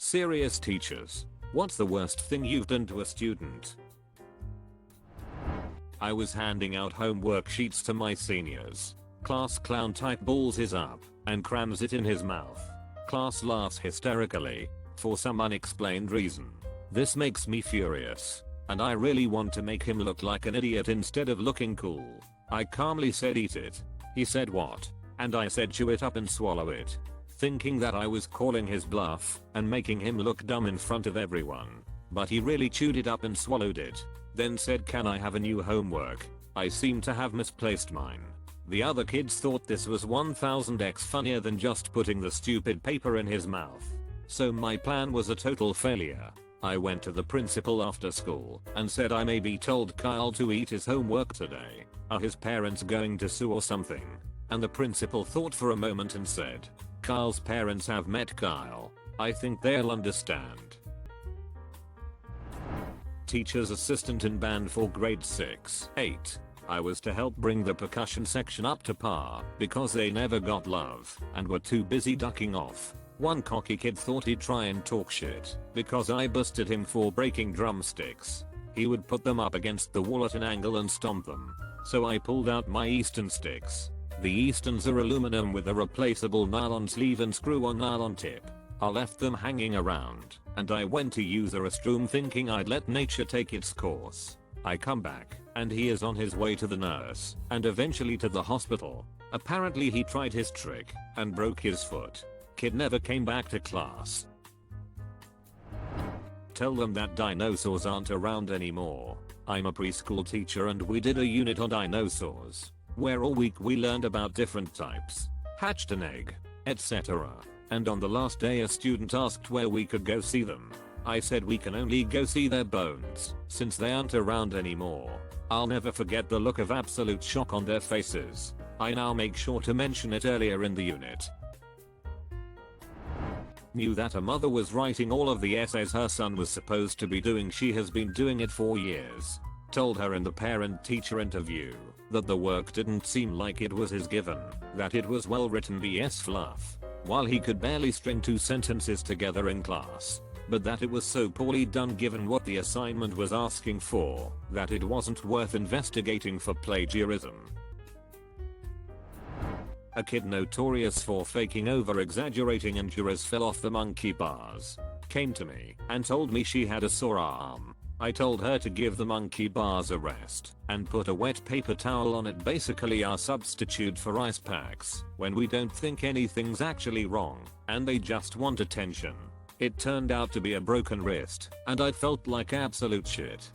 Serious teachers. What's the worst thing you've done to a student? I was handing out homework sheets to my seniors. Class clown type balls his up and crams it in his mouth. Class laughs hysterically for some unexplained reason. This makes me furious, and I really want to make him look like an idiot instead of looking cool. I calmly said, "Eat it." He said, "What?" And I said, "Chew it up and swallow it," thinking that I was calling his bluff and making him look dumb in front of everyone. But he really chewed it up and swallowed it, then said, "Can I have a new homework?" I seem to have misplaced mine. The other kids thought this was 1000x funnier than just putting the stupid paper in his mouth. So my plan was a total failure. I went to the principal after school and said, "I maybe told Kyle to eat his homework today. Are his parents going to sue or something?" And the principal thought for a moment and said, "Kyle's parents have met Kyle. I think they'll understand." Teacher's assistant in band for grade 6-8. I was to help bring the percussion section up to par because they never got love and were too busy ducking off. One cocky kid thought he'd try and talk shit because I busted him for breaking drumsticks. He would put them up against the wall at an angle and stomp them. So I pulled out my Easton sticks. The Eastons are aluminum with a replaceable nylon sleeve and screw-on nylon tip. I left them hanging around and I went to use the restroom thinking I'd let nature take its course. I come back and he is on his way to the nurse and eventually to the hospital. Apparently he tried his trick and broke his foot. Kid never came back to class. Tell them that dinosaurs aren't around anymore. I'm a preschool teacher and we did a unit on dinosaurs, where all week we learned about different types, hatched an egg, etc. And on the last day a student asked where we could go see them. I said we can only go see their bones, since they aren't around anymore. I'll never forget the look of absolute shock on their faces. I now make sure to mention it earlier in the unit. Knew that a mother was writing all of the essays her son was supposed to be doing. She has been doing it for years. Told her in the parent-teacher interview that the work didn't seem like it was his given, that it was well written BS fluff, while he could barely string 2 sentences together in class, but that it was so poorly done given what the assignment was asking for, that it wasn't worth investigating for plagiarism. A kid notorious for faking over-exaggerating injuries fell off the monkey bars. Came to me and told me she had a sore arm. I told her to give the monkey bars a rest and put a wet paper towel on it, basically our substitute for ice packs when we don't think anything's actually wrong and they just want attention. It turned out to be a broken wrist and I felt like absolute shit.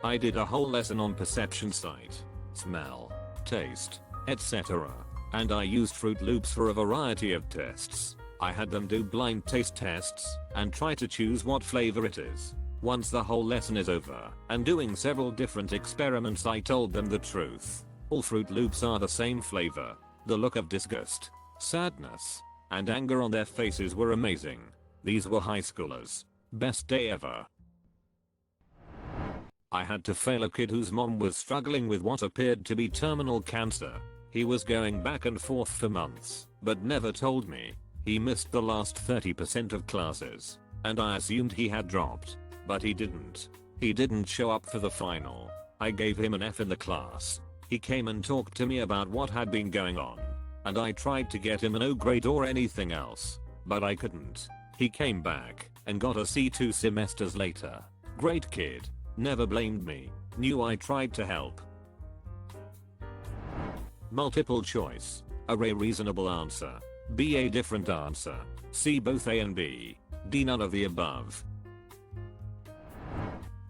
I did a whole lesson on perception, sight, smell, taste, etc. And I used Fruit Loops for a variety of tests. I had them do blind taste tests and try to choose what flavor it is. Once the whole lesson is over and doing several different experiments, I told them the truth. All Fruit Loops are the same flavor. The look of disgust, sadness, and anger on their faces were amazing. These were high schoolers. Best day ever. I had to fail a kid whose mom was struggling with what appeared to be terminal cancer. He was going back and forth for months, but never told me. He missed the last 30% of classes, and I assumed he had dropped, but he didn't. He didn't show up for the final. I gave him an F in the class. He came and talked to me about what had been going on, and I tried to get him an O grade or anything else, but I couldn't. He came back and got a C 2 semesters later. Great kid. Never blamed me. Knew I tried to help. Multiple choice. A reasonable answer. B a different answer. C both A and B. D none of the above.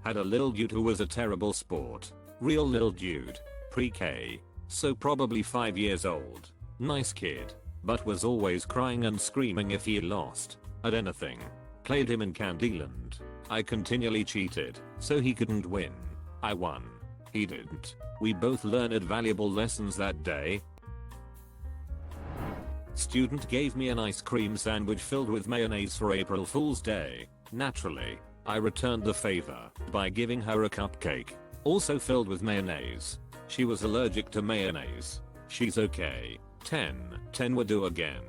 Had a little dude who was a terrible sport. Real little dude. Pre-K. So probably 5 years old. Nice kid. But was always crying and screaming if he lost at anything. Played him in Candyland. I continually cheated so he couldn't win. I won. He didn't. We both learned valuable lessons that day. Student gave me an ice cream sandwich filled with mayonnaise for April Fool's Day. Naturally, I returned the favor by giving her a cupcake, also filled with mayonnaise. She was allergic to mayonnaise. She's okay. 10 would do again.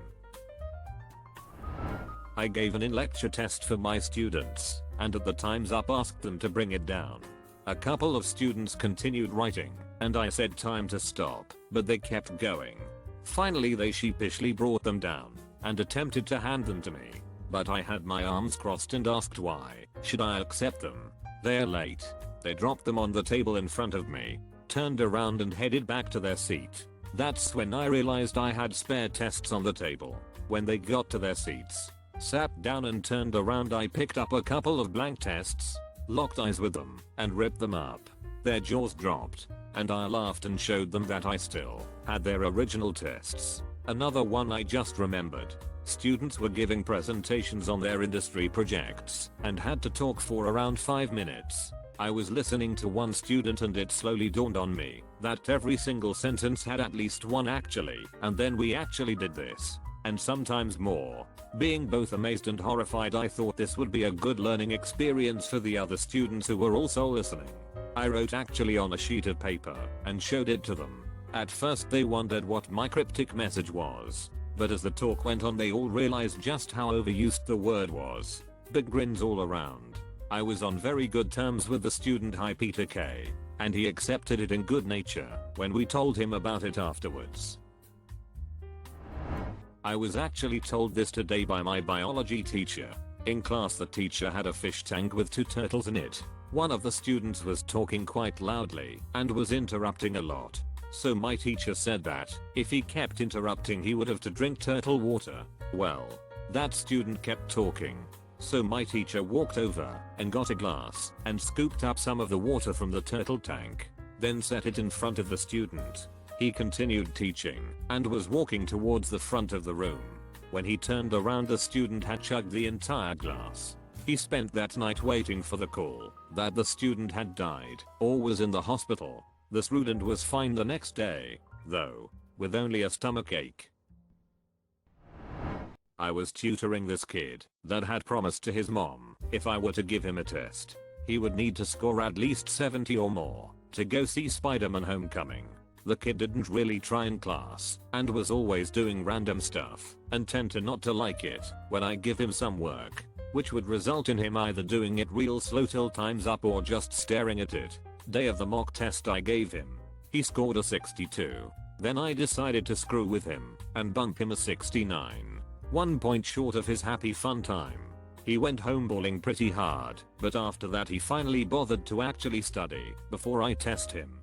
I gave an in-lecture test for my students, and at the time's up asked them to bring it down. A couple of students continued writing, and I said time to stop, but they kept going. Finally they sheepishly brought them down, and attempted to hand them to me. But I had my arms crossed and asked why should I accept them. They're late. They dropped them on the table in front of me, turned around and headed back to their seat. That's when I realized I had spare tests on the table. When they got to their seats, sat down and turned around, I picked up a couple of blank tests, locked eyes with them, and ripped them up. Their jaws dropped, and I laughed and showed them that I still had their original tests. Another one I just remembered. Students were giving presentations on their industry projects and had to talk for around 5 minutes. I was listening to one student and it slowly dawned on me that every single sentence had at least one actually, and then we actually did this. And sometimes more. Being both amazed and horrified, I thought this would be a good learning experience for the other students who were also listening. I wrote actually on a sheet of paper and showed it to them. At first they wondered what my cryptic message was, but as the talk went on they all realized just how overused the word was. Big grins all around. I was on very good terms with the student, hi Peter K, and he accepted it in good nature when we told him about it afterwards. I was actually told this today by my biology teacher. In class the teacher had a fish tank with 2 turtles in it. One of the students was talking quite loudly and was interrupting a lot. So my teacher said that if he kept interrupting he would have to drink turtle water. Well, that student kept talking. So my teacher walked over and got a glass and scooped up some of the water from the turtle tank, then set it in front of the student. He continued teaching and was walking towards the front of the room. When he turned around the student had chugged the entire glass. He spent that night waiting for the call that the student had died or was in the hospital. The student was fine the next day, though, with only a stomach ache. I was tutoring this kid that had promised to his mom if I were to give him a test, he would need to score at least 70 or more to go see Spider-Man Homecoming. The kid didn't really try in class and was always doing random stuff and tend to not to like it when I give him some work, which would result in him either doing it real slow till time's up or just staring at it. Day of the mock test I gave him, he scored a 62. Then I decided to screw with him and bump him a 69. 1 point short of his happy fun time. He went home bawling pretty hard, but after that he finally bothered to actually study before I test him.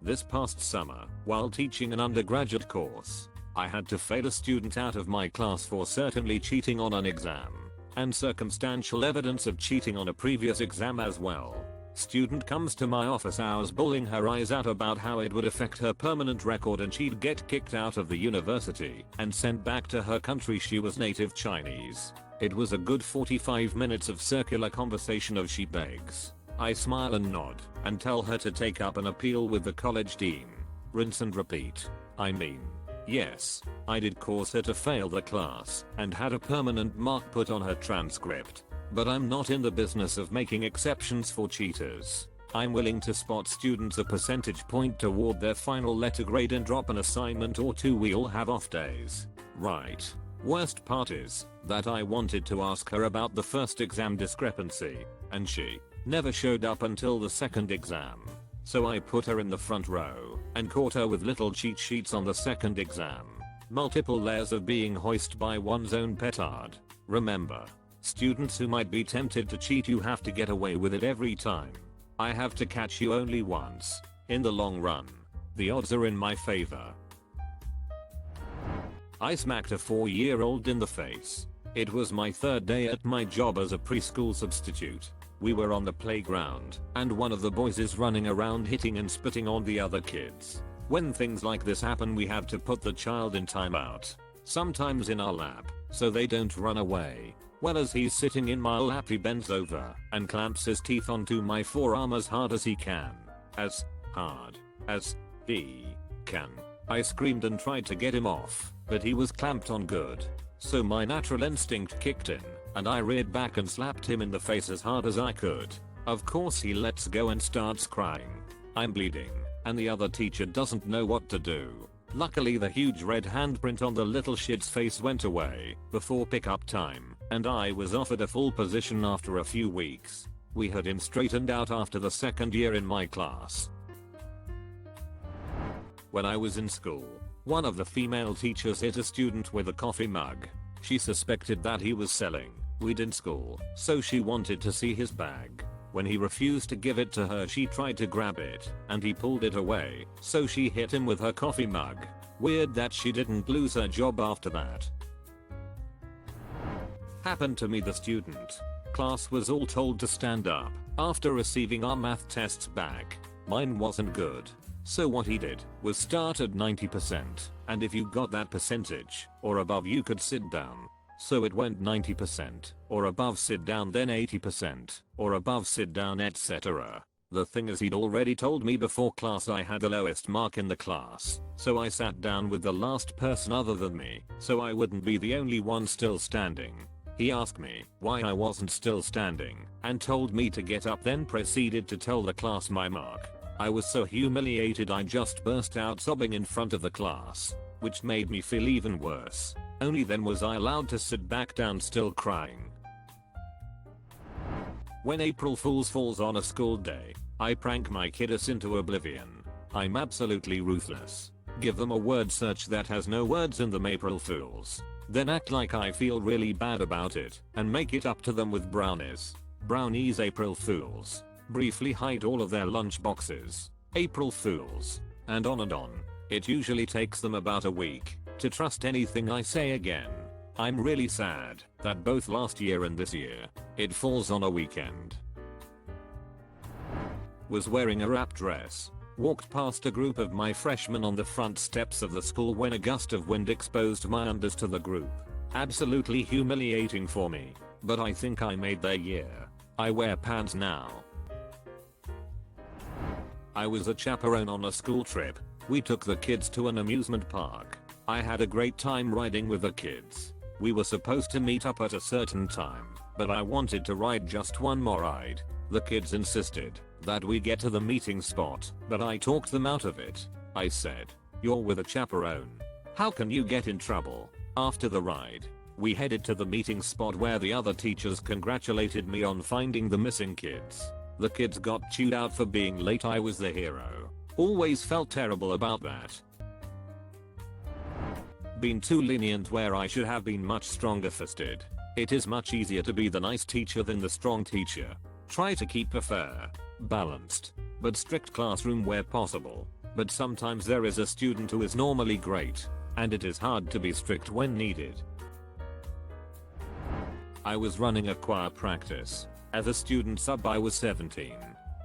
This past summer, while teaching an undergraduate course, I had to fail a student out of my class for certainly cheating on an exam, and circumstantial evidence of cheating on a previous exam as well. Student comes to my office hours bawling her eyes out about how it would affect her permanent record and she'd get kicked out of the university and sent back to her country. She was native Chinese. It was a good 45 minutes of circular conversation of she begs. I smile and nod and tell her to take up an appeal with the college dean. Rinse and repeat. I mean, yes, I did cause her to fail the class and had a permanent mark put on her transcript. But I'm not in the business of making exceptions for cheaters. I'm willing to spot students a percentage point toward their final letter grade and drop an assignment or two. We all have off days, right? Worst part is that I wanted to ask her about the first exam discrepancy, and she never showed up until the second exam. So I put her in the front row and caught her with little cheat sheets on the second exam. Multiple layers of being hoisted by one's own petard. Remember, students who might be tempted to cheat, you have to get away with it every time. I have to catch you only once. In the long run, the odds are in my favor. I smacked a 4-year-old in the face. It was my 3rd day at my job as a preschool substitute. We were on the playground, and one of the boys is running around hitting and spitting on the other kids. When things like this happen, we have to put the child in timeout, sometimes in our lap, so they don't run away. Well, as he's sitting in my lap, he bends over and clamps his teeth onto my forearm as hard as he can. As hard as he can. I screamed and tried to get him off, but he was clamped on good. So my natural instinct kicked in, and I reared back and slapped him in the face as hard as I could. Of course he lets go and starts crying. I'm bleeding, and the other teacher doesn't know what to do. Luckily the huge red handprint on the little shit's face went away before pickup time, and I was offered a full position after a few weeks. We had him straightened out after the second year in my class. When I was in school, one of the female teachers hit a student with a coffee mug. She suspected that he was selling weed in school, so she wanted to see his bag. When he refused to give it to her, she tried to grab it, and he pulled it away, so she hit him with her coffee mug. Weird that she didn't lose her job after that. Happened to me the student. Class was all told to stand up after receiving our math tests back. Mine wasn't good. So what he did was start at 90%, and if you got that percentage or above you could sit down. So it went 90% or above sit down, then 80% or above sit down, etc. The thing is, he'd already told me before class I had the lowest mark in the class, so I sat down with the last person other than me so I wouldn't be the only one still standing. He asked me why I wasn't still standing and told me to get up, then proceeded to tell the class my mark. I was so humiliated I just burst out sobbing in front of the class, which made me feel even worse. Only then was I allowed to sit back down still crying. When April Fool's falls on a school day, I prank my kiddos into oblivion. I'm absolutely ruthless. Give them a word search that has no words in them, April Fools. Then act like I feel really bad about it and make it up to them with brownies. Brownies, April Fools. Briefly hide all of their lunch boxes. April Fools. And on and on. It usually takes them about a week to trust anything I say again. I'm really sad that both last year and this year, it falls on a weekend. Was wearing a wrap dress. Walked past a group of my freshmen on the front steps of the school when a gust of wind exposed my unders to the group. Absolutely humiliating for me, but I think I made their year. I wear pants now. I was a chaperone on a school trip. We took the kids to an amusement park. I had a great time riding with the kids. We were supposed to meet up at a certain time, but I wanted to ride just one more ride. The kids insisted that we get to the meeting spot, but I talked them out of it. I said, "You're with a chaperone. How can you get in trouble?" After the ride, we headed to the meeting spot where the other teachers congratulated me on finding the missing kids. The kids got chewed out for being late. I was the hero. Always felt terrible about that. Been too lenient where I should have been much stronger fisted. It is much easier to be the nice teacher than the strong teacher. Try to keep a fair, balanced, but strict classroom where possible. But sometimes there is a student who is normally great, and it is hard to be strict when needed. I was running a choir practice. As a student sub I was 17,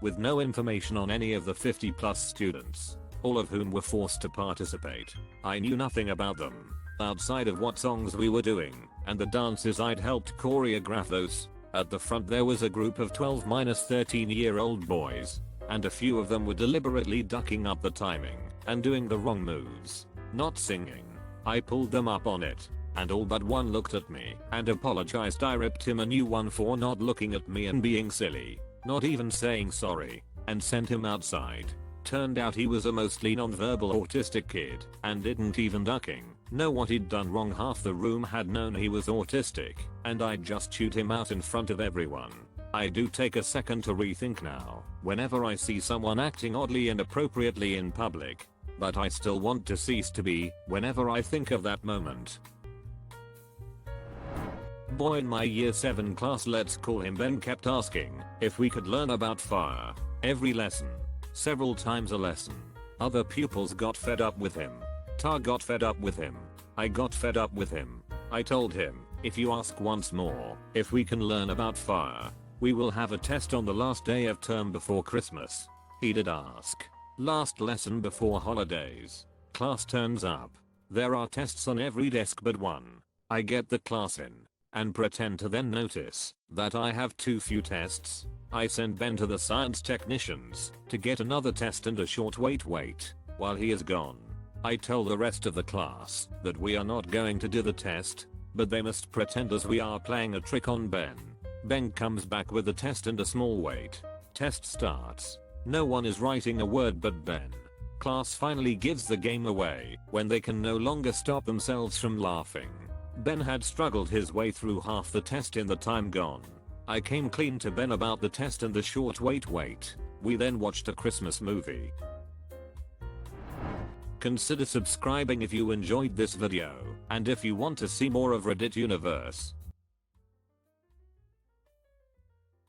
with no information on any of the 50+ students, all of whom were forced to participate. I knew nothing about them, outside of what songs we were doing, and the dances I'd helped choreograph those. At the front there was a group of 12-13-year-old boys, and a few of them were deliberately ducking up the timing, and doing the wrong moves, not singing. I pulled them up on it, and all but one looked at me and apologized. I ripped him a new one for not looking at me and being silly, not even saying sorry, and sent him outside. Turned out he was a mostly non-verbal autistic kid, and didn't even ducking know what he'd done wrong. Half the room had known he was autistic, and I'd just chewed him out in front of everyone. I do take a second to rethink now, whenever I see someone acting oddly and inappropriately in public, but I still want to cease to be, whenever I think of that moment. Boy in my year 7 class, let's call him Ben, kept asking if we could learn about fire every lesson, several times a lesson. Other pupils got fed up with him. Tar got fed up with him. I got fed up with him. I told him, if you ask once more if we can learn about fire, we will have a test on the last day of term before Christmas. He did ask. Last lesson before holidays. Class turns up. There are tests on every desk but one. I get the class in and pretend to then notice that I have too few tests. I send Ben to the science technicians to get another test and a short wait. While he is gone, I tell the rest of the class that we are not going to do the test, but they must pretend as we are playing a trick on Ben. Ben comes back with the test and a small wait. Test starts. No one is writing a word but Ben. Class finally gives the game away when they can no longer stop themselves from laughing. Ben had struggled his way through half the test in the time gone. I came clean to Ben about the test and the short wait. We then watched a Christmas movie. Consider subscribing if you enjoyed this video, and if you want to see more of Reddit Universe,